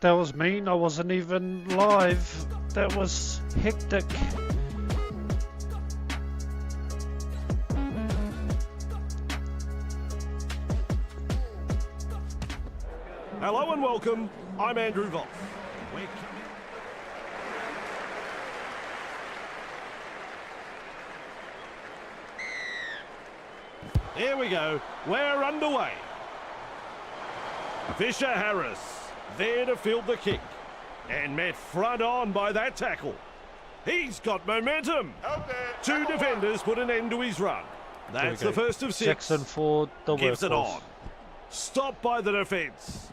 That was mean. I wasn't even live. That was hectic. Hello and welcome. I'm Andrew Voss. Here we go. We're underway. Fisher Harris there to field the kick and met front on by that tackle. He's got momentum. Two defenders put an end to his run. That's the first of 6. Jackson for the Gives it workhorse. on. Stopped by the defence.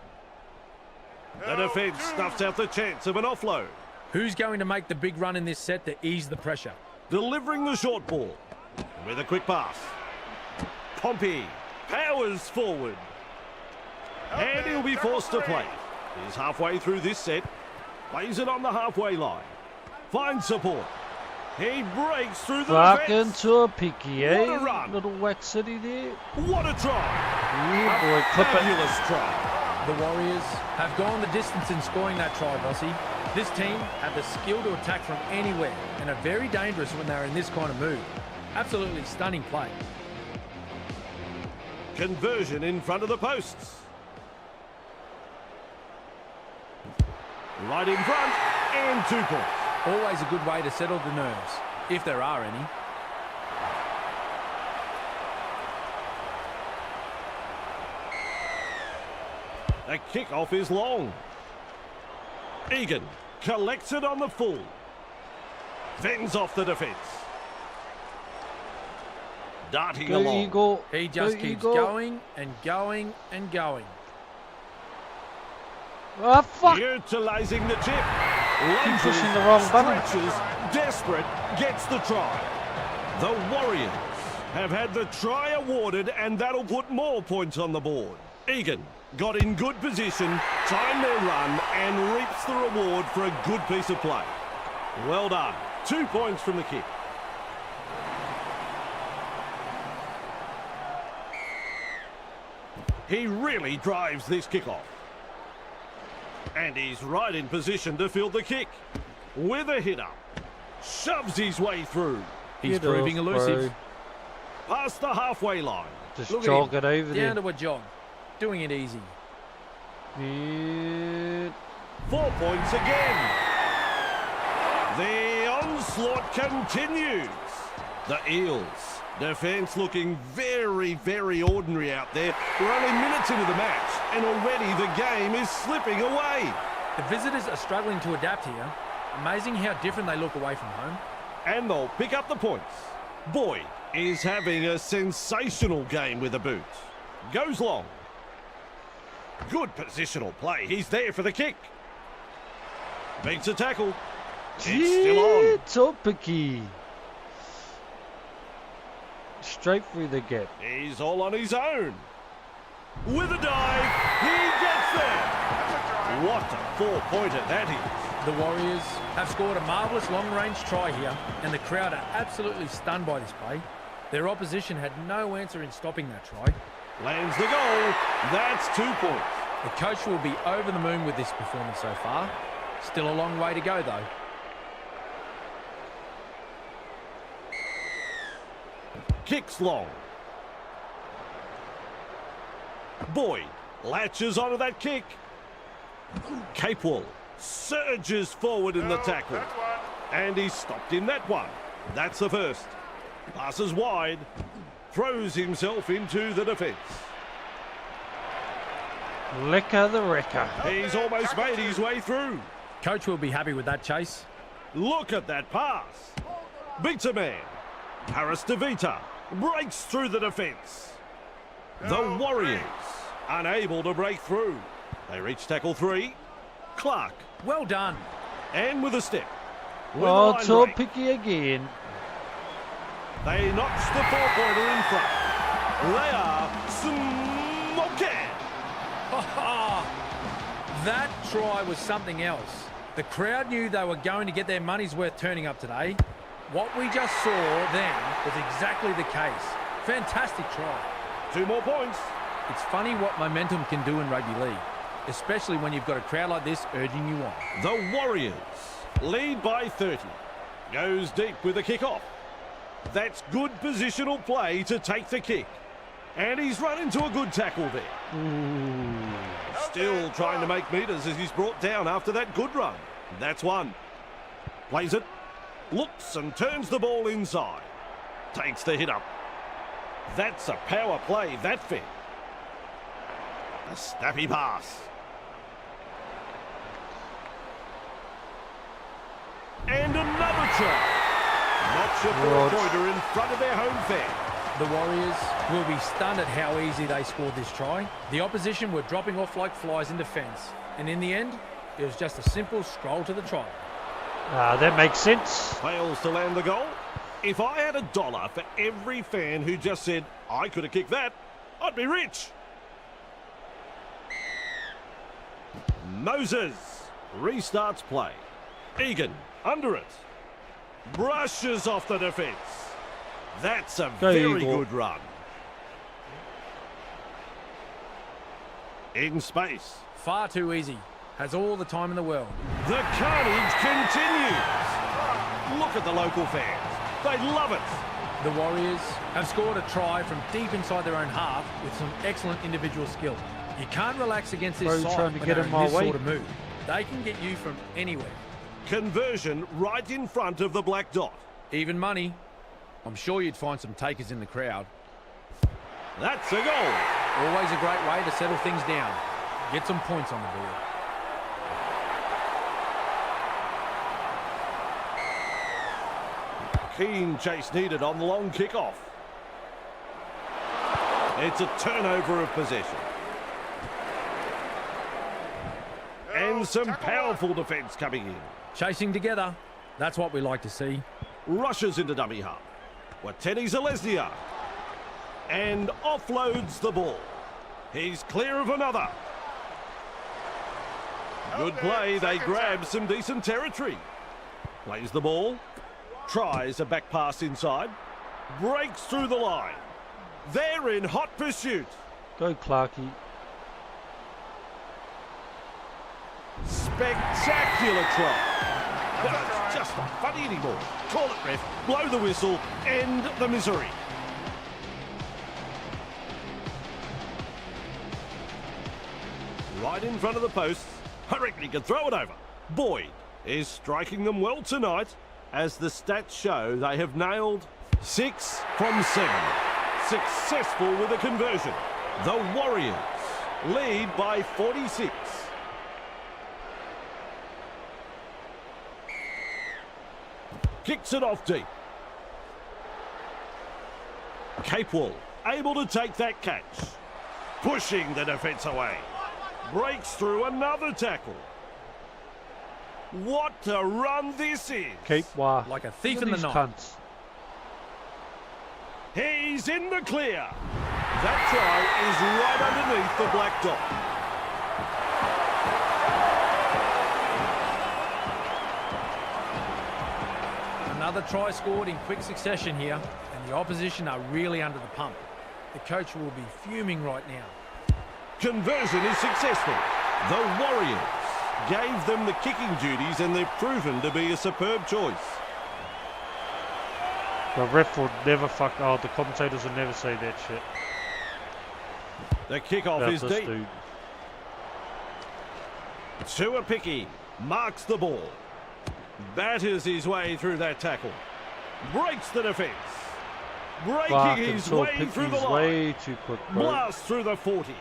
The defence snuffs out the chance of an offload. Who's going to make the big run in this set to ease the pressure? Delivering the short ball with a quick pass. Pompey powers forward. And he'll be forced to play. He's halfway through this set. Plays it on the halfway line. Finds support. He breaks through the Back defence. into a picky, eh? What a run. Little Wax City there. What a try. Yeah, boy, clip it. Fabulous try. The Warriors have gone the distance in scoring that try, Bossy. This team have the skill to attack from anywhere and are very dangerous when they're in this kind of mood. Absolutely stunning play. Conversion in front of the posts. Right in front and 2 points. Always a good way to settle the nerves, if there are any. The kickoff is long. Egan collects it on the full. Fends off the defence. Darting Go along. Eagle. He just Go keeps Eagle. going and going and going. Ah, fuck. Utilising the chip. Keep Lunges, pushing the wrong button. stretches, desperate, gets the try. The Warriors have had the try awarded, and that'll put more points on the board. Egan got in good position, timed their run, and reaps the reward for a good piece of play. Well done. 2 points from the kick. He really drives this kickoff. And he's right in position to field the kick. With a hit up. Shoves his way through. He's Get proving off, elusive. Past the halfway line. Just Look at jog him. it over there. Down to a jog. Doing it easy. Yeah. 4 points again. The onslaught continues. The Eels. Defence looking very, very ordinary out there. We're only minutes into the match, and already the game is slipping away. The visitors are struggling to adapt here. Amazing how different they look away from home. And they'll pick up the points. Boyd is having a sensational game with the boot. Goes long. Good positional play. He's there for the kick. Beats a tackle. It's still on. Topicky. Straight through the gap. He's all on his own. With a dive, he gets there. What a 4-pointer that is. The Warriors have scored a marvellous long-range try here, and the crowd are absolutely stunned by this play. Their opposition had no answer in stopping that try. Lands the goal. That's 2 points. The coach will be over the moon with this performance so far. Still a long way to go, though. Kicks long. Boyd latches onto that kick. Capewell surges forward in the tackle. And he's stopped in that one. That's the first. Passes wide. Throws himself into the defence. Lecker the wrecker. He's almost made his way through. Coach will be happy with that chase. Look at that pass. Beats a man. Harris DeVita breaks through the defence. The Warriors unable to break through. They reach tackle 3. Clark. Well done. And with a step. With a Oh, line so break. picky again. They notch the 4-pointer in front. They are smoking. That try was something else. The crowd knew they were going to get their money's worth turning up today. What we just saw then was exactly the case. Fantastic try. 2 more points. It's funny what momentum can do in rugby league. especially when you've got a crowd like this urging you on. The Warriors lead by 30. Goes deep with a kick-off. That's good positional play to take the kick. And he's run into a good tackle there. Still trying to make metres as he's brought down after that good run. That's one. Plays it. Looks and turns the ball inside. Takes the hit up. That's a power play, that fit. A snappy pass. And another try. Knocks your four-pointer in front of their home fan. The Warriors will be stunned at how easy they scored this try. The opposition were dropping off like flies in defence. And in the end, it was just a simple stroll to the try. That makes sense. Fails to land the goal. If I had $1 for every fan who just said, I could have kicked that, I'd be rich. Moses restarts play. Egan under it. Brushes off the defence. That's a very good run. In space. Far too easy. Has all the time in the world. The carnage continues. Look at the local fans. They love it. The Warriors have scored a try from deep inside their own half with some excellent individual skill. You can't relax against this side trying to when get they're in in my this way. sort of move. They can get you from anywhere. Conversion right in front of the black dot. Even money. I'm sure you'd find some takers in the crowd. That's a goal. Always a great way to settle things down. Get some points on the board. Keen chase needed on the long kickoff. It's a turnover of possession. And some powerful defence coming in. Chasing together. That's what we like to see. Rushes into dummy half. Wateni Zalesnia. And offloads the ball. He's clear of another. Good play. They grab some decent territory. Plays the ball. Tries a back pass inside. Breaks through the line. They're in hot pursuit. Go Clarkie. Spectacular try. It's just not funny anymore. Call it, ref. Blow the whistle. End the misery. Right in front of the post. I reckon he can throw it over. Boyd is striking them well tonight. As the stats show, they have nailed 6 from 7. Successful with a conversion. The Warriors lead by 46. Kicks it off deep. Capewell able to take that catch. Pushing the defence away. Breaks through another tackle. What a run this is. Capewell. Like a thief in the night. Cunts. He's in the clear. That try is right underneath the black dot. Another try scored in quick succession here, and the opposition are really under the pump. The coach will be fuming right now. Conversion is successful. The Warriors gave them the kicking duties, and they've proven to be a superb choice. The ref will never fuck. Oh, the commentators will never say that shit. The kickoff About is this deep. dude. Tuapiki marks the ball. Batters his way through that tackle. Breaks the defence. Breaking Fucking his way pick through the his line. way too quick, bro. Blast through the 40.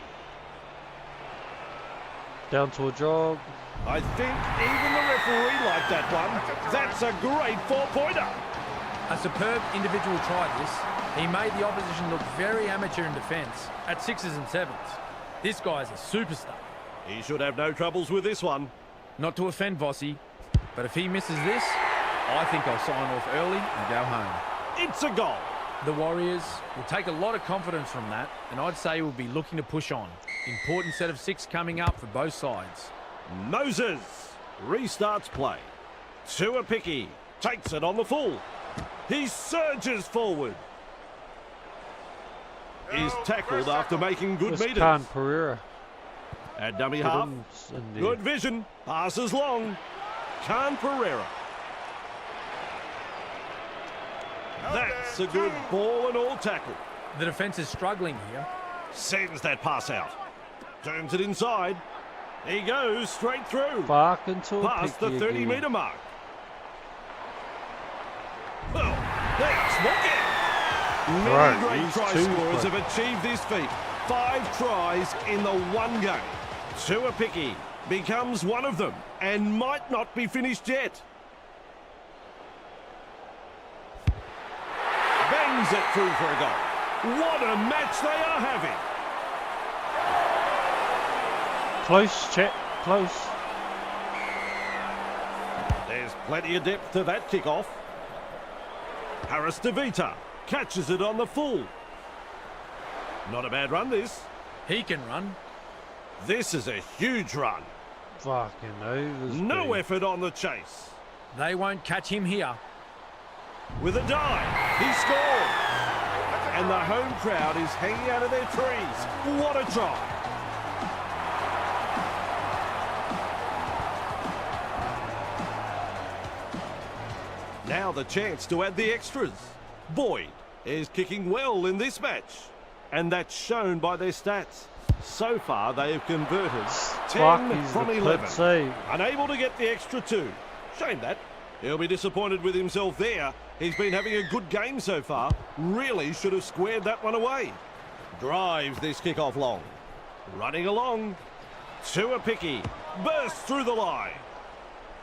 Down to a jog. I think even the referee liked that one. That's a great 4-pointer. A superb individual try this. He made the opposition look very amateur in defence at 6s and 7s. This guy's a superstar. He should have no troubles with this one. Not to offend Vossi, but if he misses this, I think I'll sign off early and go home. It's a goal. The Warriors will take a lot of confidence from that, and I'd say we'll be looking to push on. Important set of 6 coming up for both sides. Moses restarts play. Tuapiki takes it on the full. He surges forward. He's tackled after making good This meters. Khan Pereira. At dummy half. Good vision. Passes long. Khan Pereira. That's a good ball and all tackle. The defence is struggling here. Sends that pass out. Turns it inside. He goes straight through. Fucking tall Past the 30-metre mark. Well, that's smoking. Many great try scorers have achieved this feat. 5 tries in the one game. Tuapiki becomes one of them and might not be finished yet. Bangs it through for a goal. What a match they are having. Close, Chet, close. There's plenty of depth to that kickoff. Harris DeVita catches it on the full. Not a bad run, this. He can run. This is a huge run. Fucking overs. No effort on the chase. They won't catch him here. With a dive, he scores. And the home crowd is hanging out of their trees. What a try. Now the chance to add the extras. Boyd is kicking well in this match. And that's shown by their stats. So far, they have converted 10 from 11. Unable to get the extra 2. Shame that. He'll be disappointed with himself there. He's been having a good game so far. Really should have squared that one away. Drives this kickoff long. Running along. Tuapiki bursts through the line.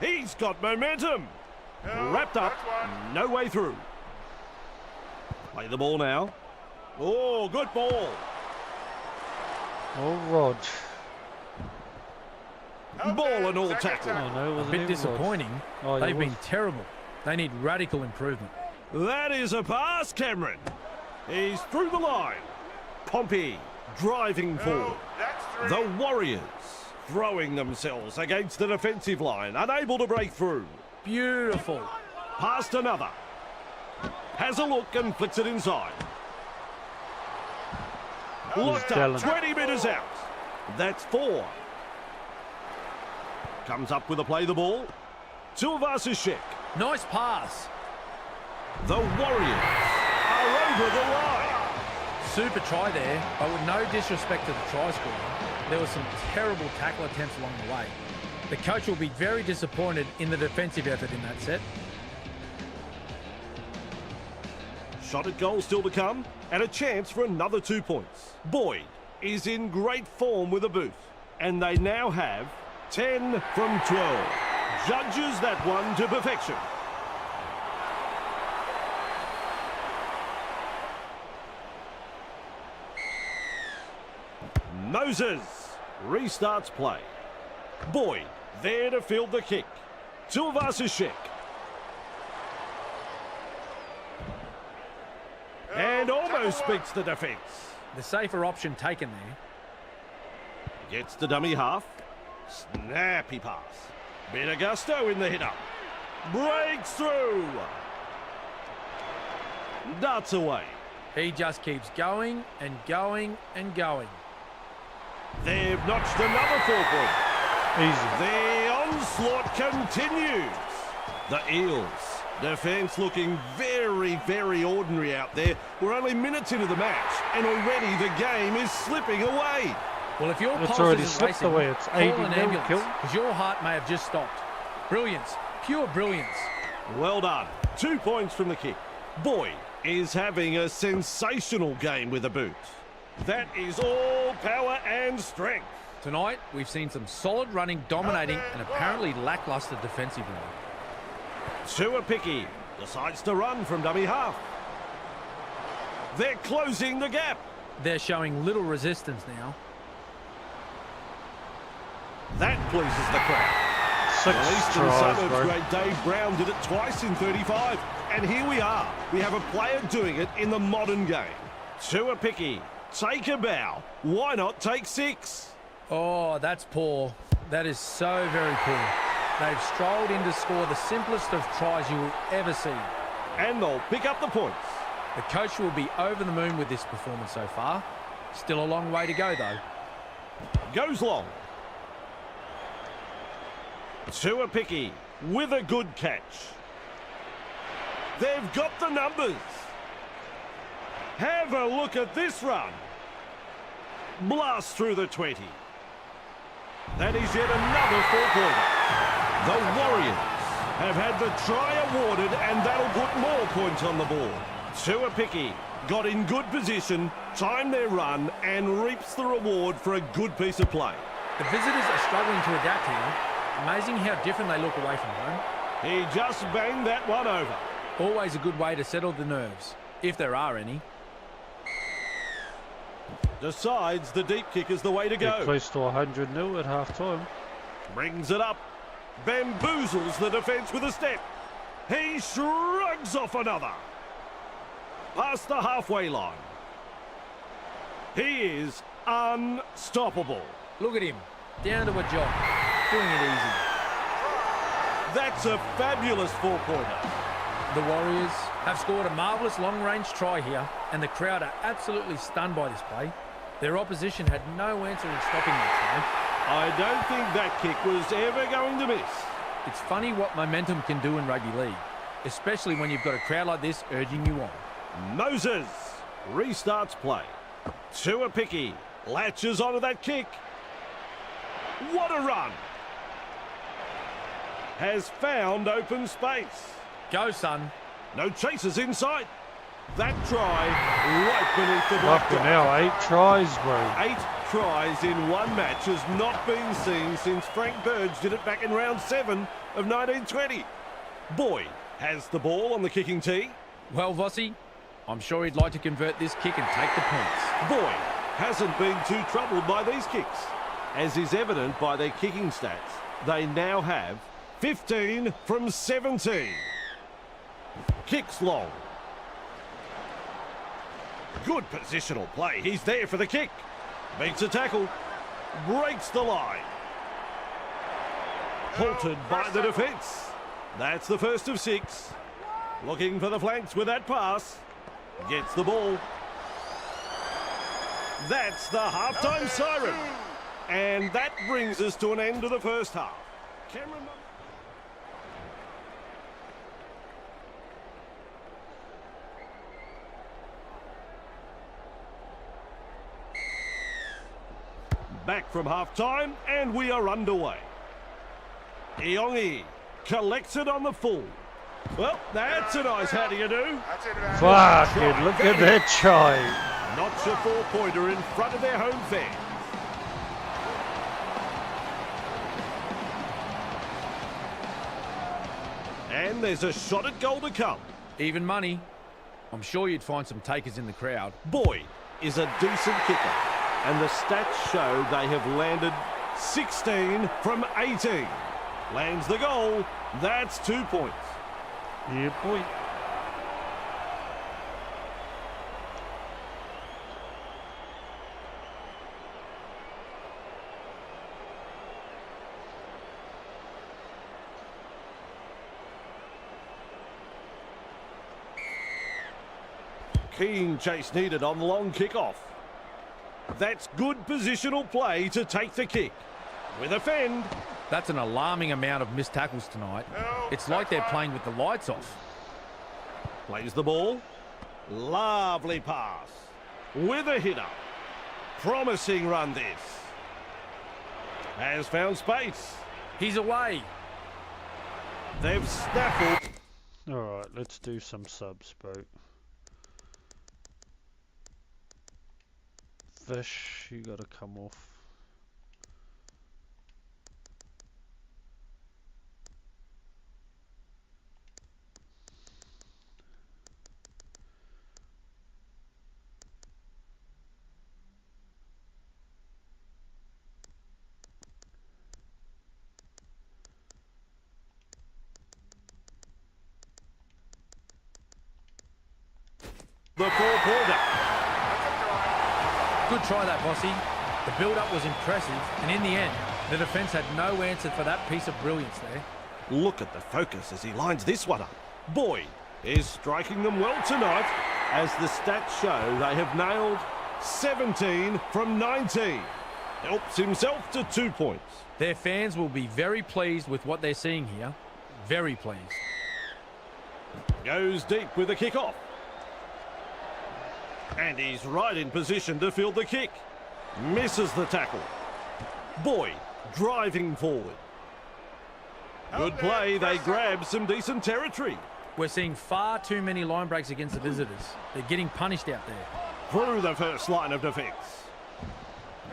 He's got momentum. Wrapped up. No way through. Play the ball now. Oh, good ball. Oh, Rod. Ball and all tackle. Oh, no, it wasn't a bit disappointing. Oh, They've been terrible. They need radical improvement. That is a pass, Cameron. He's through the line. Pompey driving forward. The Warriors throwing themselves against the defensive line, unable to break through. Beautiful. Past another. Has a look and flicks it inside. Looked up 20 metres out. That's 4. Comes up with a play the ball. Tuivasa-Sheck. Nice pass. The Warriors are over the line. Super try there, but with no disrespect to the try scorer, there were some terrible tackle attempts along the way. The coach will be very disappointed in the defensive effort in that set. Shot at goal still to come, and a chance for another 2 points. Boyd is in great form with a boot, and they now have 10 from 12. Judges that one to perfection. Moses restarts play. Boyd there to field the kick. Tuivasa-Sheck. And almost beats the defence. The safer option taken there. Gets the dummy half. Snappy pass. Bit of gusto in the hit-up. Breaks through. Darts away. He just keeps going and going and going. They've notched another 4 points. Easy. The onslaught continues. The Eels. Defence looking very, very ordinary out there. We're only minutes into the match, and already the game is slipping away. Well, if your It's pulse already isn't slipped racing, away. It's call 80 an mil ambulance, kill. because your heart may have just stopped. Brilliance. Pure brilliance. Well done. 2 points from the kick. Boyd is having a sensational game with a boot. That is all power and strength. Tonight, we've seen some solid running, dominating, and apparently lackluster defensively. Tuapiki decides to run from dummy half. They're closing the gap. They're showing little resistance now. That pleases the crowd. 6 Well, Eastern tries, Suburbs bro. great Dave Brown did it twice in 35. And here we are. We have a player doing it in the modern game. Tuapiki, take a bow. Why not take 6? Oh, that's poor. That is so very poor. They've strolled in to score the simplest of tries you will ever see. And they'll pick up the points. The coach will be over the moon with this performance so far. Still a long way to go, though. Goes long. Tuapiki with a good catch. They've got the numbers. Have a look at this run. Blast through the 20. That is yet another 4-pointer. The Warriors have had the try awarded, and that'll put more points on the board. Tuapiki got in good position, timed their run, and reaps the reward for a good piece of play. The visitors are struggling to adapt here. Amazing how different they look away from home. He just banged that one over. Always a good way to settle the nerves, if there are any. Decides the deep kick is the way to go. Close to 100-0 at half-time. Brings it up. Bamboozles the defence with a step. He shrugs off another. Past the halfway line. He is unstoppable. Look at him, down to a job, doing it easy. That's a fabulous 4-pointer. The Warriors have scored a marvellous long-range try here, and the crowd are absolutely stunned by this play. Their opposition had no answer in stopping that try. I don't think that kick was ever going to miss. It's funny what momentum can do in rugby league, especially when you've got a crowd like this urging you on. Moses restarts play. Tuapiki latches onto that kick. What a run! Has found open space. Go, son. No chasers in sight. That try right beneath the block. Fucking hell, 8 tries, bro. 8 tries in one match has not been seen since Frank Burge did it back in round 7 of 1920. Boyd has the ball on the kicking tee. Well, Vossi, I'm sure he'd like to convert this kick and take the points. Boyd hasn't been too troubled by these kicks, as is evident by their kicking stats. They now have 15 from 17. Kicks long. Good positional play. He's there for the kick. Makes a tackle. Breaks the line. Halted by the defence. That's the first of 6. Looking for the flanks with that pass. Gets the ball. That's the halftime siren. And that brings us to an end of the first half. Cameron... Back from half-time, and we are underway. Iongi collects it on the full. Well, that's a nice how do you do. Fucking look at that try. Notch a 4-pointer in front of their home fans. And there's a shot at goal to come. Even money. I'm sure you'd find some takers in the crowd. Boyd is a decent kicker, and the stats show they have landed 16 from 18. Lands the goal. That's 2 points. Yeah, boy. Keen chase needed on the long kick-off. That's good positional play to take the kick. With a fend. That's an alarming amount of missed tackles tonight. It's like they're playing with the lights off. Plays the ball. Lovely pass. With a hitter. Promising run this. Has found space. He's away. They've snaffled. Alright, let's do some subs, bro. Fish, you gotta come off. The 4-pointer. Good try that, Vossi. The build-up was impressive, and in the end, the defence had no answer for that piece of brilliance there. Look at the focus as he lines this one up. Boyd is striking them well tonight, as the stats show they have nailed 17 from 19. Helps himself to 2 points. Their fans will be very pleased with what they're seeing here. Very pleased. Goes deep with the kick-off. And he's right in position to field the kick. Misses the tackle. Boyd driving forward. Good play. They grab some decent territory. We're seeing far too many line breaks against the visitors. They're getting punished out there. Through the first line of defence.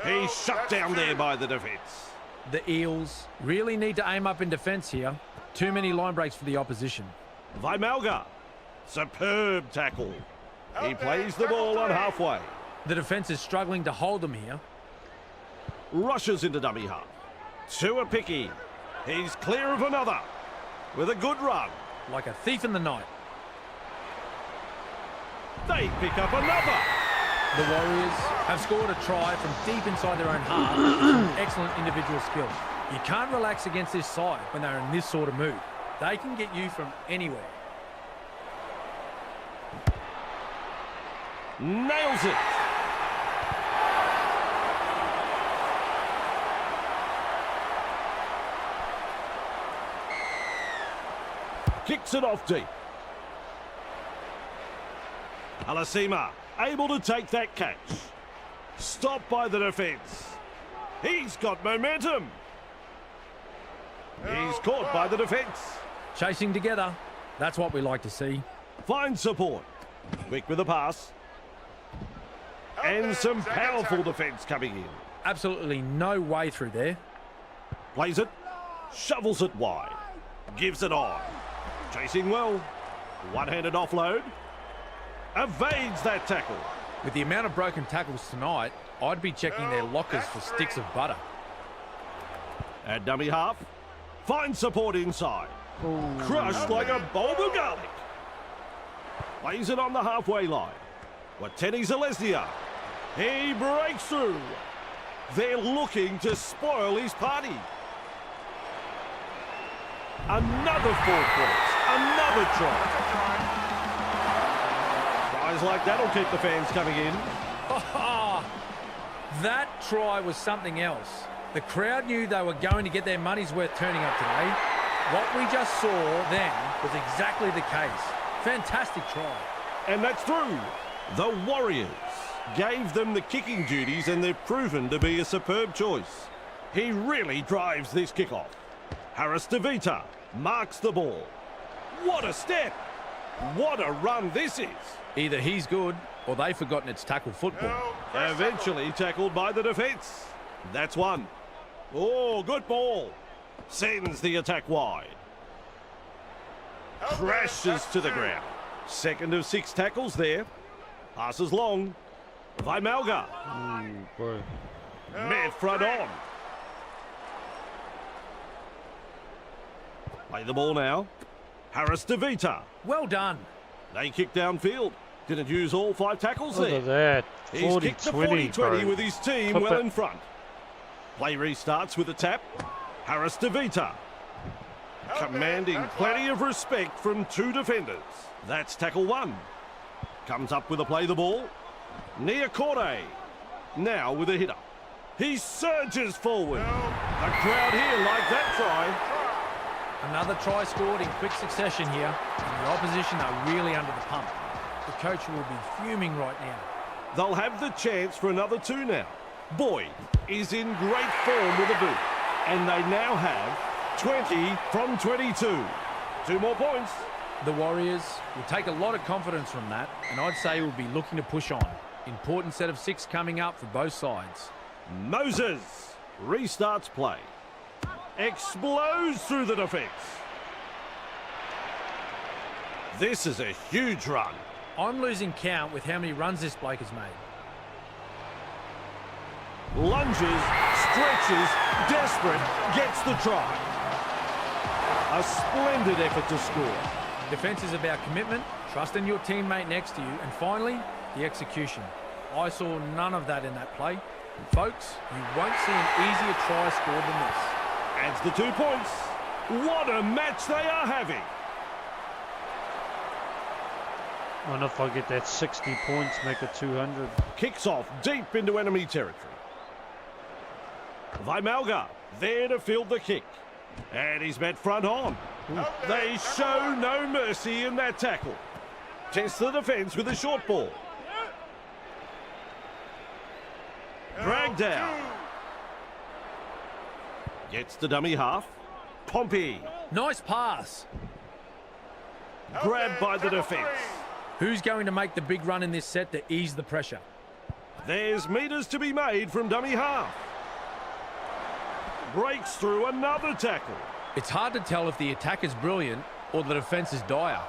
He's shut down there by the defence. The Eels really need to aim up in defence here. Too many line breaks for the opposition. Vimalga. Superb tackle. He plays the ball on halfway. The defence is struggling to hold them here. Rushes into dummy half. Tuapiki. He's clear of another. With a good run. Like a thief in the night. They pick up another. The Warriors have scored a try from deep inside their own half with some excellent individual skill. You can't relax against this side when they're in this sort of mood. They can get you from anywhere. Nails it. Kicks it off deep. Alasima able to take that catch. Stopped by the defence. He's got momentum. He's caught by the defence. Chasing together. That's what we like to see. Finds support. Quick with the pass. And some powerful defence coming in. Absolutely no way through there. Plays it. Shovels it wide. Gives it on. Chasing well. One-handed offload. Evades that tackle. With the amount of broken tackles tonight, I'd be checking their lockers for sticks of butter. At dummy half. Finds support inside. Crushed like a bulb of garlic. Plays it on the halfway line. Wateni Zalesnia. He breaks through. They're looking to spoil his party. Another 4 points. Another try. Tries like that'll keep the fans coming in. That try was something else. The crowd knew they were going to get their money's worth turning up today. What we just saw then was exactly the case. Fantastic try. And that's through. The Warriors gave them the kicking duties and they've proven to be a superb choice. He really drives this kickoff. Harris DeVita marks the ball. What a step. What a run this is. Either he's good or they've forgotten it's tackle football. Eventually tackled by the defence. That's one. Oh, good ball. Sends the attack wide. Crashes to the ground. Second of 6 tackles there. Passes long. Vimalga. Boy. Met front on. Play the ball now. Harris DeVita. Well done. They kick downfield. Didn't use all 5 tackles Look there. at that. He's kicked the 40-20, 40-20 with his team Flip well it. in front. Play restarts with a tap. Harris DeVita. Commanding plenty of respect from 2 defenders. That's tackle 1. Comes up with a play the ball. Niakorte. Now with a hitter. He surges forward. The crowd here like that try. Another try scored in quick succession here, and the opposition are really under the pump. The coach will be fuming right now. They'll have the chance for another 2 now. Boyd is in great form with a boot. And they now have 20 from 22. 2 more points. The Warriors will take a lot of confidence from that, and I'd say we'll be looking to push on. Important set of 6 coming up for both sides. Moses restarts play. Explodes through the defence. This is a huge run. I'm losing count with how many runs this bloke has made. Lunges, stretches, desperate, gets the try. A splendid effort to score. Defence is about commitment, trusting your teammate next to you, and finally, the execution. I saw none of that in that play. And folks, you won't see an easier try scored than this. Adds the 2 points. What a match they are having. I wonder if I get that 60 points, make it 200. Kicks off deep into enemy territory. Weimelga there to field the kick. And he's met front on. They show no mercy in that tackle. Tests the defence with a short ball. Dragged down. Gets the dummy half. Pompey. Nice pass. Grabbed by the defence. Who's going to make the big run in this set to ease the pressure? There's metres to be made from dummy half. Breaks through another tackle. It's hard to tell if the attack is brilliant or the defence is dire.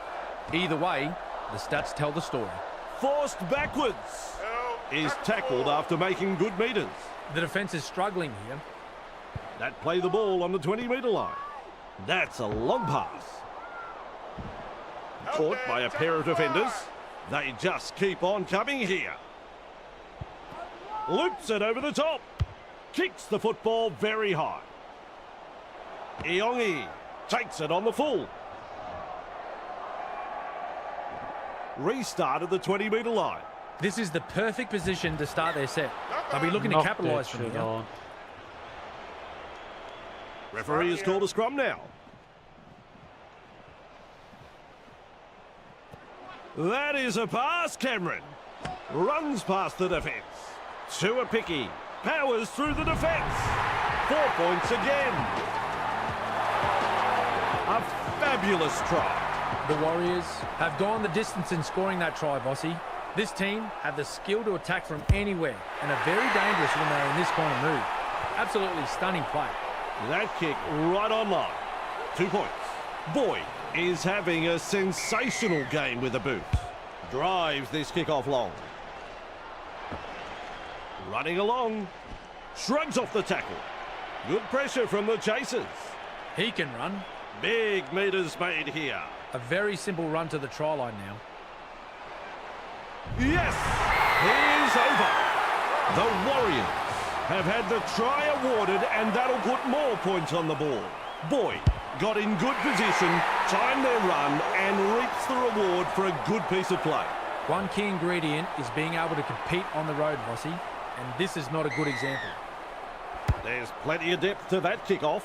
Either way, the stats tell the story. Forced backwards. Is tackled after making good metres. The defence is struggling here. That play the ball on the 20-metre line. That's a long pass. Caught by a pair of defenders. They just keep on coming here. Loops it over the top. Kicks the football very high. Iongi takes it on the full. Restart at the 20-metre line. This is the perfect position to start their set. They'll be looking to Knocked capitalise that from shit here. on. Referee has called a scrum now. That is a pass, Cameron. Runs past the defence. Tuapiki powers through the defence. 4 points again. A fabulous try. The Warriors have gone the distance in scoring that try, Bossy. This team have the skill to attack from anywhere and are very dangerous when they're in this kind of mood. Absolutely stunning play. That kick right on line. 2 points. Boyd is having a sensational game with the boot. Drives this kick off long. Running along. Shrugs off the tackle. Good pressure from the chasers. He can run. Big metres made here. A very simple run to the try line now. Yes! He's over. The Warriors have had the try awarded, and that'll put more points on the board. Boyd got in good position, timed their run, and reaps the reward for a good piece of play. One key ingredient is being able to compete on the road, Bossy, and this is not a good example. There's plenty of depth to that kickoff.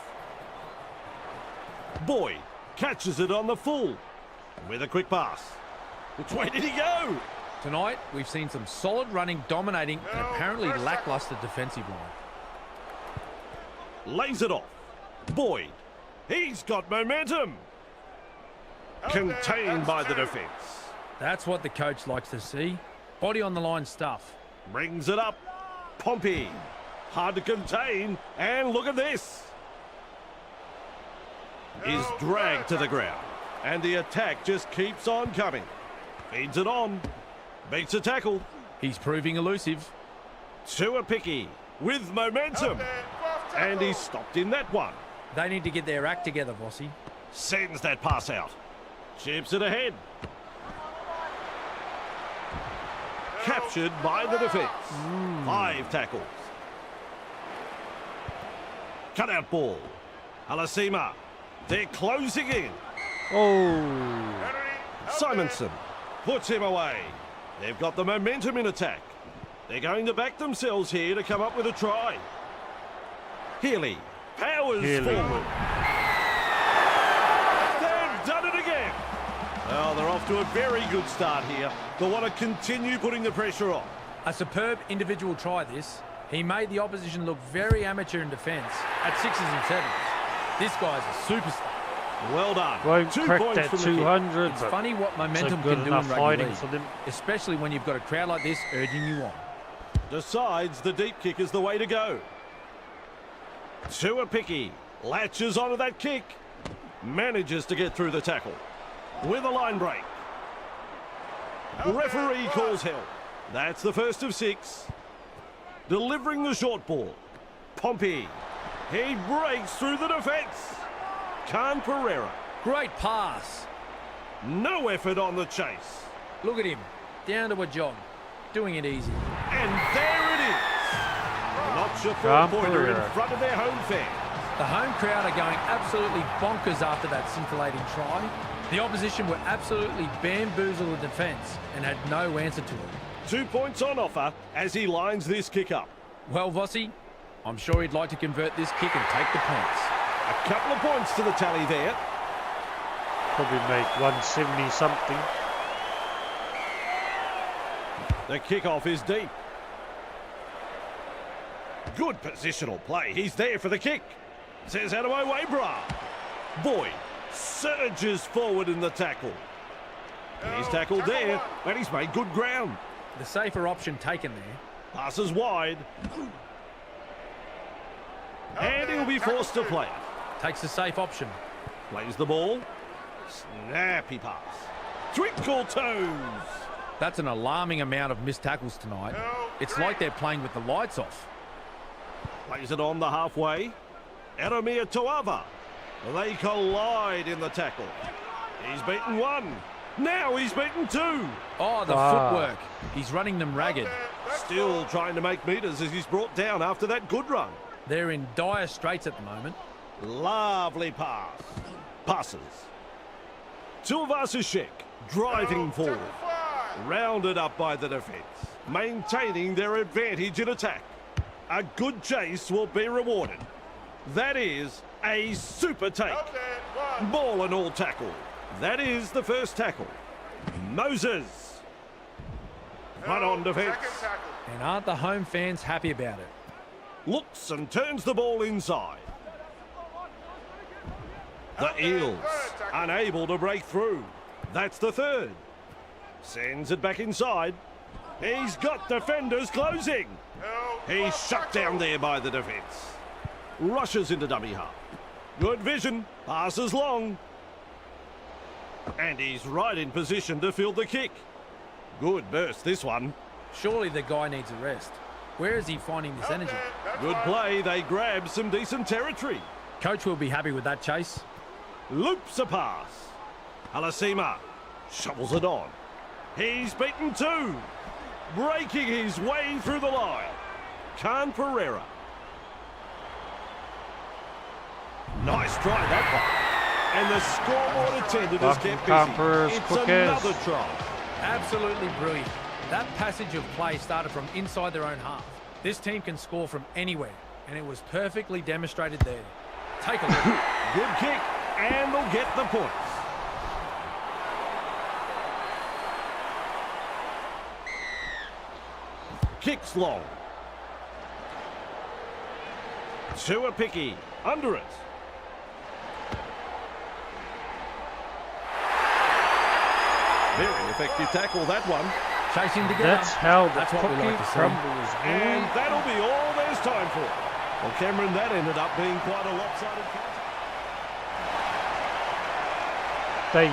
Boyd catches it on the full with a quick pass. Which way did he go? Tonight, we've seen some solid running, dominating, and apparently lacklustre defensive line. Lays it off. Boyd. He's got momentum. Contained by the defence. That's what the coach likes to see. Body on the line stuff. Brings it up. Pompey. Hard to contain. And look at this. Is dragged to the ground. And the attack just keeps on coming. Feeds it on. Beats a tackle. He's proving elusive. Tuapiki with momentum. And he's stopped in that one. They need to get their act together, Bossy. Sends that pass out. Chips it ahead. Captured by the defence. 5 tackles. Cutout ball. Alasima. They're closing in. Oh. Simonson puts him away. They've got the momentum in attack. They're going to back themselves here to come up with a try. Healy powers forward. They've done it again. Well, they're off to a very good start here. They want to continue putting the pressure on. A superb individual try this. He made the opposition look very amateur in defence at 6s and 7s. This guy's a superstar. Well done. Won't 2 crack points that from the 200. It's but funny what momentum good can do in enough rugby fighting league, for them. especially when you've got a crowd like this urging you on. kick. Decides the deep kick is the way to go. Tuapiki latches onto that kick. Manages to get through the tackle. With a line break. Referee calls help. That's the first of 6. Delivering the short ball. Pompey. He breaks through the defence. Khan Pereira. Great pass. No effort on the chase. Look at him. Down to a jog. Doing it easy. And there it is. Notch a Khan 4-pointer Pereira. in front of their home fans. The home crowd are going absolutely bonkers after that scintillating try. The opposition were absolutely bamboozled in defence and had no answer to it. 2 points on offer as he lines this kick up. Well, Vossi, I'm sure he'd like to convert this kick and take the points. A couple of points to the tally there. Probably make 170 something. The kickoff is deep. Good positional play. He's there for the kick. Says out of my way, brah. Boyd surges forward in the tackle. He's tackled there, and he's made good ground. The safer option taken there. Passes wide. And he'll be forced to play it. Takes the safe option. Plays the ball. Snappy pass. Twinkle toes. That's an alarming amount of missed tackles tonight. It's like they're playing with the lights off. Plays it on the halfway. Eromir Toava. They collide in the tackle. He's beaten one. Now he's beaten two. Oh, the footwork. He's running them ragged. Still trying to make metres as he's brought down after that good run. They're in dire straits at the moment. Lovely pass. Passes. Tuivasa-Sheck driving forward. Rounded up by the defence. Maintaining their advantage in attack. A good chase will be rewarded. That is a super take. Ball and all tackle. That is the first tackle. Moses. Run on defence. And aren't the home fans happy about it? Looks and turns the ball inside. The Eels unable to break through. That's the third. Sends it back inside. He's got defenders closing. He's shut down there by the defence. Rushes into dummy half. Good vision. Passes long. And he's right in position to field the kick. Good burst, this one. Surely the guy needs a rest. Where is he finding this energy? Good play. They grab some decent territory. Coach will be happy with that chase. Loops a pass. Alasima shovels it on. He's beaten two. Breaking his way through the line. Khan Pereira. Nice try, that one. And the scoreboard attendant has kept busy. It's another try. Absolutely brilliant. That passage of play started from inside their own half. This team can score from anywhere, and it was perfectly demonstrated there. Take a look. Good kick, and they'll get the points. Kicks long. Tuapiki under it. Very effective tackle, that one. Chasing together. That's how the That's what we like to see. crumbles. And that'll be all there's time for. Well, Cameron, that ended up being quite a lopsided. They